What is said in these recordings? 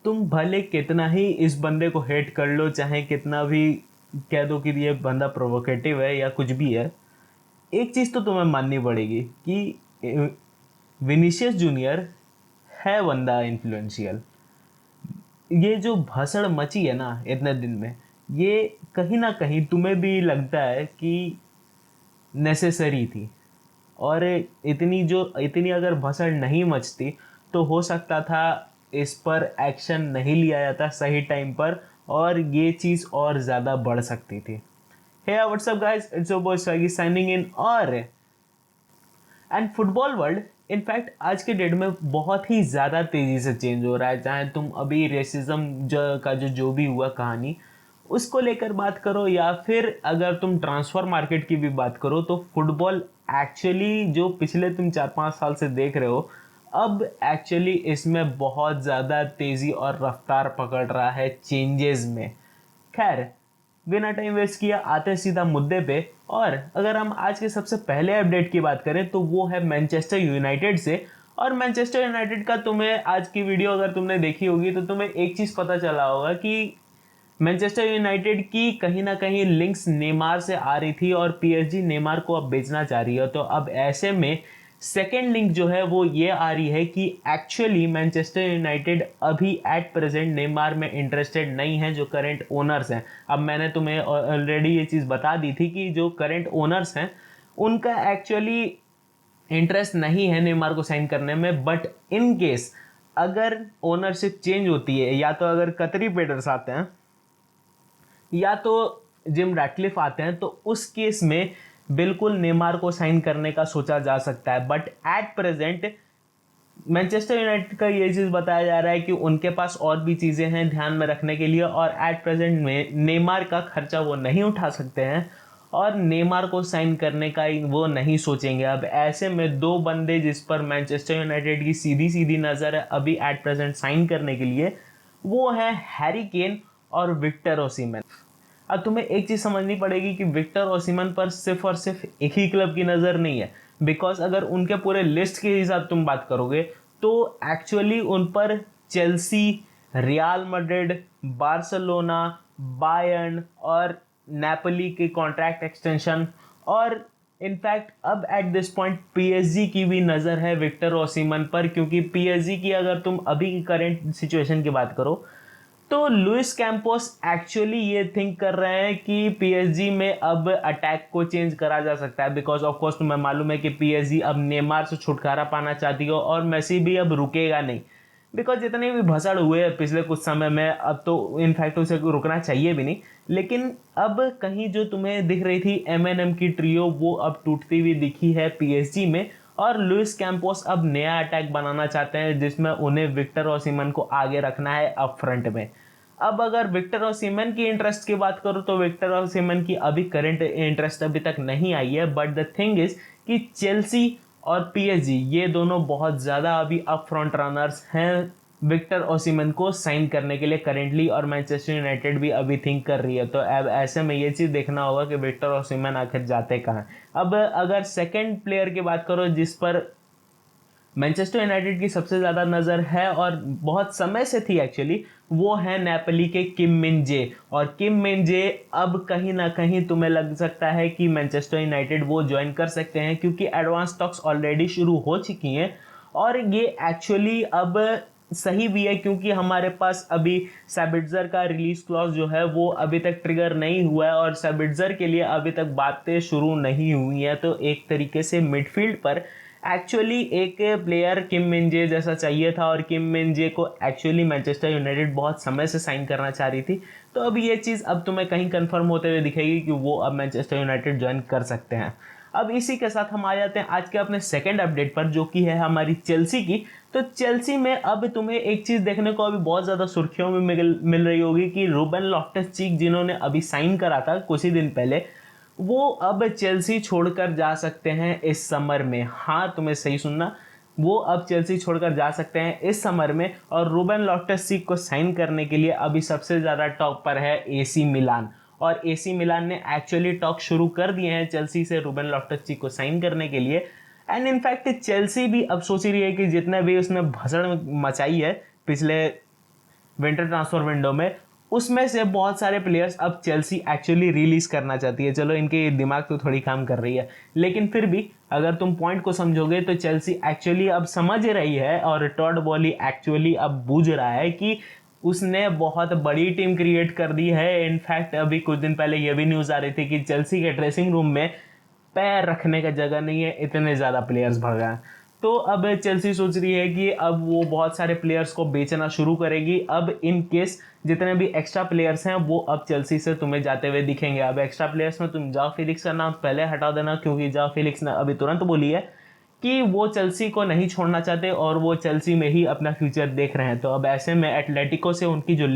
तुम भले कितना ही इस बंदे को हेट कर लो, चाहे कितना भी कह दो कि ये बंदा प्रोवोकेटिव है या कुछ भी है, एक चीज़ तो तुम्हें माननी पड़ेगी कि विनीशियस जूनियर है बंदा इन्फ्लुएंशियल। ये जो भसड़ मची है ना इतने दिन में, ये कहीं ना कहीं तुम्हें भी लगता है कि नेसेसरी थी। और इतनी अगर भसड़ नहीं मचती तो हो सकता था इस पर एक्शन नहीं लिया जाता सही टाइम पर, और ये चीज़ और ज़्यादा बढ़ सकती थी। Hey WhatsApp guys, it's your boy Swaggy signing in. और एंड फुटबॉल वर्ल्ड इनफैक्ट आज के डेट में बहुत ही ज़्यादा तेज़ी से चेंज हो रहा है। चाहे तुम अभी रेसिज्म का जो भी हुआ कहानी उसको लेकर बात करो, या फिर अगर तुम ट्रांसफ़र मार्केट की भी बात करो, तो फुटबॉल एक्चुअली जो पिछले तुम 4-5 साल से देख रहे हो, अब एक्चुअली इसमें बहुत ज़्यादा तेज़ी और रफ्तार पकड़ रहा है चेंजेस में। खैर, बिना टाइम वेस्ट किया आते सीधा मुद्दे पे। और अगर हम आज के सबसे पहले अपडेट की बात करें तो वो है मैनचेस्टर यूनाइटेड से। और मैनचेस्टर यूनाइटेड का तुम्हें आज की वीडियो अगर तुमने देखी होगी तो तुम्हें एक चीज़ पता चला होगा कि मैनचेस्टर यूनाइटेड की कहीं ना कहीं लिंक्स नेमार से आ रही थी, और पीएसजी नेमार को अब बेचना चाह रही है। तो अब ऐसे में सेकेंड लिंक जो है वो ये आ रही है कि एक्चुअली मैनचेस्टर यूनाइटेड अभी एट प्रेजेंट नेमार में इंटरेस्टेड नहीं है, जो करंट ओनर्स हैं। अब मैंने तुम्हें ऑलरेडी ये चीज़ बता दी थी कि जो करंट ओनर्स हैं उनका एक्चुअली इंटरेस्ट नहीं है नेमार को साइन करने में। बट इन केस अगर ओनरशिप चेंज होती है, या तो अगर कतरी पेडर्स आते हैं या तो जिम रैटक्लिफ आते हैं, तो उस केस में बिल्कुल नेमार को साइन करने का सोचा जा सकता है। But at present Manchester United का ये चीज़ बताया जा रहा है कि उनके पास और भी चीज़ें हैं ध्यान में रखने के लिए, और एट प्रेजेंट में नेमार का खर्चा वो नहीं उठा सकते हैं, और नेमार को साइन करने का वो नहीं सोचेंगे। अब ऐसे में दो बंदे जिस पर मैनचेस्टर यूनाइटेड की सीधी सीधी नज़र है अभी एट प्रेजेंट साइन करने के लिए, वो है हैरी केन और विक्टर ओसिमन। अब तुम्हें एक चीज़ समझनी पड़ेगी कि विक्टर ओसिमन पर सिर्फ और सिर्फ एक ही क्लब की नज़र नहीं है। बिकॉज अगर उनके पूरे लिस्ट के हिसाब तुम बात करोगे तो एक्चुअली उन पर Chelsea, real Madrid, Barcelona, Bayern और नेपोली के कॉन्ट्रैक्ट एक्सटेंशन, और इनफैक्ट अब एट दिस पॉइंट पीएसजी की भी नज़र है विक्टर ओसिमन पर। क्योंकि पीएसजी की अगर तुम अभी की करेंट सिचुएशन की बात करो तो लुइस कैंपोस एक्चुअली ये थिंक कर रहे हैं कि पीएसजी में अब अटैक को चेंज करा जा सकता है। बिकॉज ऑफ कोर्स तुम्हें मालूम है कि पीएसजी अब नेमार से छुटकारा पाना चाहती हो, और मेसी भी अब रुकेगा नहीं। बिकॉज जितने भी भसड़ हुए हैं पिछले कुछ समय में, अब तो इनफैक्ट उसे रुकना चाहिए भी नहीं। लेकिन अब कहीं जो तुम्हें दिख रही थी एमएनएम की ट्रियो, वो अब टूटती हुई दिखी है पीएसजी में। और लुइस कैंपोस अब नया अटैक बनाना चाहते हैं जिसमें उन्हें विक्टर ओसिमन को आगे रखना है अप फ्रंट में। अब अगर विक्टर ओसिमन की इंटरेस्ट की बात करूं तो विक्टर ओसिमन की अभी करंट इंटरेस्ट अभी तक नहीं आई है। बट द थिंग इज कि चेल्सी और पीएसजी ये दोनों बहुत ज़्यादा अभी अप फ्रंट रनर्स हैं विक्टर ओसिमन को साइन करने के लिए करेंटली, और मैनचेस्टर यूनाइटेड भी अभी थिंक कर रही है। तो अब ऐसे में ये चीज़ देखना होगा कि विक्टर ओसिमन आखिर जाते कहाँ हैं। अब अगर सेकंड प्लेयर की बात करो जिस पर मैनचेस्टर यूनाइटेड की सबसे ज़्यादा नज़र है और बहुत समय से थी एक्चुअली, वो है नेपोली के किम मिन जे। और किम मिन जे अब कहीं ना कहीं तुम्हें लग सकता है कि मैनचेस्टर यूनाइटेड वो ज्वाइन कर सकते हैं, क्योंकि एडवांस टॉक्स ऑलरेडी शुरू हो चुकी हैं। और ये एक्चुअली अब सही भी है, क्योंकि हमारे पास अभी सैबिट्जर का रिलीज क्लॉज जो है वो अभी तक ट्रिगर नहीं हुआ है, और सैबिट्जर के लिए अभी तक बातें शुरू नहीं हुई हैं। तो एक तरीके से मिडफील्ड पर एक्चुअली एक प्लेयर किम मिन जे जैसा चाहिए था, और किम मिन जे को एक्चुअली मैनचेस्टर यूनाइटेड बहुत समय से साइन करना चाह रही थी। तो अब ये चीज़ अब तुम्हें कहीं कंफर्म होते हुए दिखेगी कि वो अब मैनचेस्टर यूनाइटेड ज्वाइन कर सकते हैं। अब इसी के साथ हम आ जाते हैं आज के अपने सेकंड अपडेट पर, जो कि है हमारी चेल्सी की। तो चेल्सी में अब तुम्हें एक चीज़ देखने को अभी बहुत ज़्यादा सुर्खियों में मिल रही होगी कि रूबेन लॉफ्टस-चीक जिन्होंने अभी साइन करा था कुछ ही दिन पहले, वो अब चेल्सी छोड़कर जा सकते हैं इस समर में। हाँ, तुम्हें सही सुनना, वो अब चेल्सी छोड़कर जा सकते हैं इस समर में। और रूबेन लॉफ्टस-चीक को साइन करने के लिए अभी सबसे ज़्यादा टॉप पर है एसी मिलान। और एसी मिलान ने एक्चुअली टॉक शुरू कर दिए हैं चेल्सी से रूबेन लॉफ्टस-चीक को साइन करने के लिए। एंड इनफैक्ट चेल्सी भी अब सोच रही है कि जितने भी उसने भसड़ मचाई है पिछले विंटर ट्रांसफर विंडो में, उसमें से बहुत सारे प्लेयर्स अब चेल्सी एक्चुअली रिलीज करना चाहती है। चलो इनके दिमाग तो थोड़ी काम कर रही है, लेकिन फिर भी अगर तुम पॉइंट को समझोगे तो चेल्सी एक्चुअली अब समझ रही है और टॉड बॉली एक्चुअली अब बूझ रहा है कि उसने बहुत बड़ी टीम क्रिएट कर दी है। इनफैक्ट अभी कुछ दिन पहले ये भी न्यूज़ आ रही थी कि चेल्सी के ड्रेसिंग रूम में पैर रखने का जगह नहीं है, इतने ज़्यादा प्लेयर्स भर गए। तो अब चेल्सी सोच रही है कि अब वो बहुत सारे प्लेयर्स को बेचना शुरू करेगी। अब इन केस जितने भी एक्स्ट्रा प्लेयर्स हैं वो अब चेल्सी से तुम्हें जाते हुए दिखेंगे। अब एक्स्ट्रा प्लेयर्स में तुम जाओ फिलिक्स का नाम पहले हटा देना, क्योंकि जाओ फिलिक्स ने अभी तुरंत बोली है कि वो चेल्सी को नहीं छोड़ना चाहते और वो चेल्सी में ही अपना फ्यूचर देख रहे हैं। तो अब ऐसे में एटलेटिको से उनकी जो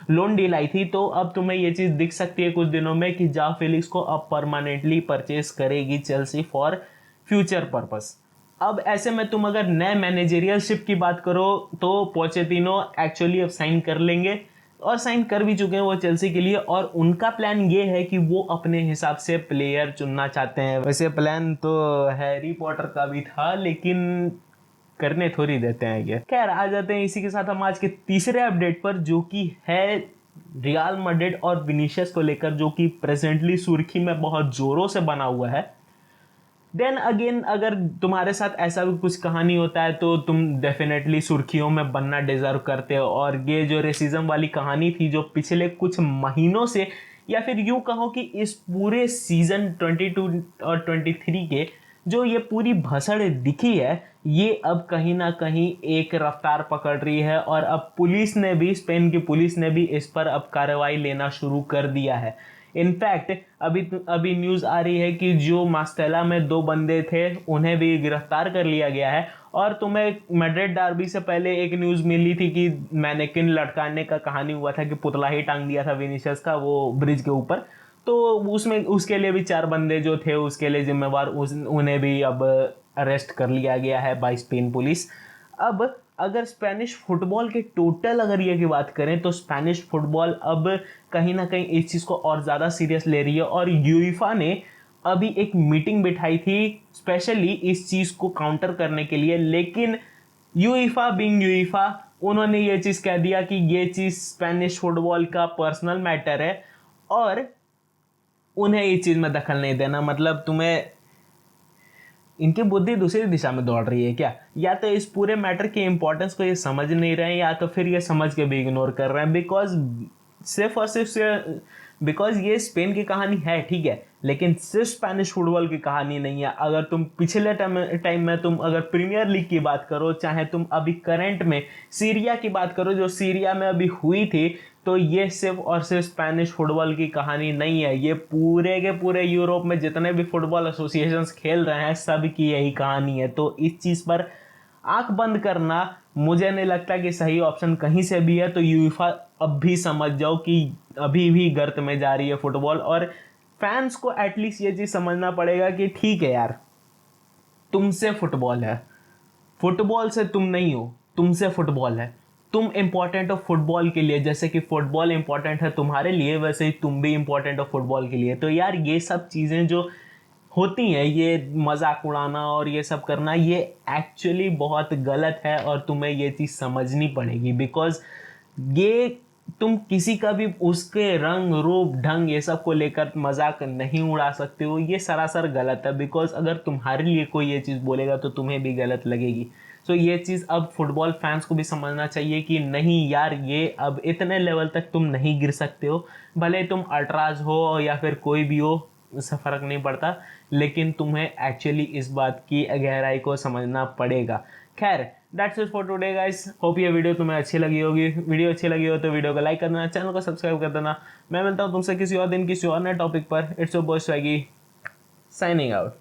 लोन डील आई थी, तो अब तुम्हें ये चीज़ दिख सकती है कुछ दिनों में कि जाओ फिलिक्स को अब परमानेंटली परचेज करेगी चेल्सी फॉर फ्यूचर पर्पस। अब ऐसे में तुम अगर नए मैनेजरियलशिप की बात करो तो पोचेटिनो एक्चुअली अब साइन कर लेंगे और साइन कर भी चुके हैं वो चेल्सी के लिए, और उनका प्लान ये है कि वो अपने हिसाब से प्लेयर चुनना चाहते हैं। वैसे प्लान तो हैरी पॉटर का भी था, लेकिन करने थोड़ी देते हैं ये। खैर आ जाते हैं इसी के साथ हम आज के तीसरे अपडेट पर, जो कि है रियल मैड्रिड और विनीशियस को लेकर, जो कि प्रेजेंटली सुर्खी में बहुत जोरों से बना हुआ है। देन अगेन अगर तुम्हारे साथ ऐसा भी कुछ कहानी होता है तो तुम डेफिनेटली सुर्खियों में बनना डिजर्व करते हो। और ये जो रेसिज्म वाली कहानी थी जो पिछले कुछ महीनों से, या फिर यूँ कहो कि इस पूरे सीजन 22 और 23 के जो ये पूरी भसड़ दिखी है, ये अब कहीं ना कहीं एक रफ्तार पकड़ रही है। और अब पुलिस ने भी, स्पेन की पुलिस ने भी इस पर अब कार्रवाई लेना शुरू कर दिया है। इनफैक्ट अभी न्यूज़ आ रही है कि जो मास्टेला में 2 बंदे थे उन्हें भी गिरफ्तार कर लिया गया है। और तुम्हें मैड्रिड डार्बी से पहले एक न्यूज़ मिली थी कि मैनेकिन लटकाने का कहानी हुआ था कि पुतला ही टांग दिया था विनीशियस का वो ब्रिज के ऊपर। तो उसमें उसके लिए भी 4 बंदे जो थे उसके लिए जिम्मेवार उन्हें भी अब अरेस्ट कर लिया गया है बाय स्पेन पुलिस। अब अगर स्पेनिश फुटबॉल के टोटल अगर ये की बात करें तो स्पेनिश फुटबॉल अब कहीं ना कहीं इस चीज़ को और ज़्यादा सीरियस ले रही है। और यूएफा ने अभी एक मीटिंग बिठाई थी स्पेशली इस चीज़ को काउंटर करने के लिए, लेकिन यूएफा बीइंग यूएफा उन्होंने ये चीज़ कह दिया कि ये चीज़ स्पेनिश फुटबॉल का पर्सनल मैटर है और उन्हें इस चीज़ में दखल नहीं देना। मतलब तुम्हें इनकी बुद्धि दूसरी दिशा में दौड़ रही है क्या? या तो इस पूरे मैटर के इंपॉर्टेंस को ये समझ नहीं रहे हैं, या तो फिर ये समझ के भी इग्नोर कर रहे हैं। बिकॉज सिर्फ और सिर्फ बिकॉज ये स्पेन की कहानी है, ठीक है, लेकिन सिर्फ स्पेनिश फुटबॉल की कहानी नहीं है। अगर तुम पिछले टाइम में तुम अगर प्रीमियर लीग की बात करो, चाहे तुम अभी करंट में सीरिया की बात करो जो सीरिया में अभी हुई थी, तो ये सिर्फ और सिर्फ स्पेनिश फुटबॉल की कहानी नहीं है। ये पूरे के पूरे यूरोप में जितने भी फुटबॉल एसोसिएशंस खेल रहे हैं सब की यही कहानी है। तो इस चीज़ पर आंख बंद करना मुझे नहीं लगता कि सही ऑप्शन कहीं से भी है। तो यूएफा अब भी समझ जाओ कि अभी भी गर्त में जा रही है फुटबॉल, और फैंस को एटलीस्ट ये चीज़ समझना पड़ेगा कि ठीक है यार, तुमसे फुटबॉल है, फुटबॉल से तुम नहीं हो, तुमसे फुटबॉल है। तुम इंपॉर्टेंट हो फुटबॉल के लिए, जैसे कि फुटबॉल इंपॉर्टेंट है तुम्हारे लिए वैसे ही तुम भी इंपॉर्टेंट हो फुटबॉल के लिए। तो यार ये सब चीज़ें जो होती हैं, ये मजाक उड़ाना और ये सब करना, ये एक्चुअली बहुत गलत है और तुम्हें ये चीज़ समझनी पड़ेगी। बिकॉज ये तुम किसी का भी उसके रंग रूप ढंग ये सब को लेकर मजाक नहीं उड़ा सकते हो, ये सरासर गलत है। बिकॉज अगर तुम्हारे लिए कोई ये चीज़ बोलेगा तो तुम्हें भी गलत लगेगी। तो ये चीज़ अब फुटबॉल फैंस को भी समझना चाहिए कि नहीं यार, ये अब इतने लेवल तक तुम नहीं गिर सकते हो। भले तुम अल्ट्राज हो या फिर कोई भी हो, उससे फ़र्क नहीं पड़ता, लेकिन तुम्हें एक्चुअली इस बात की गहराई को समझना पड़ेगा। खैर that's it for today guys. Hope ये वीडियो तुम्हें अच्छी लगी होगी। वीडियो अच्छी लगी हो तो वीडियो को लाइक कर देना, चैनल को सब्सक्राइब कर देना। मैं मिलता हूँ तुमसे किसी और दिन किसी और नए टॉपिक पर। It's your boy Swaggy signing out.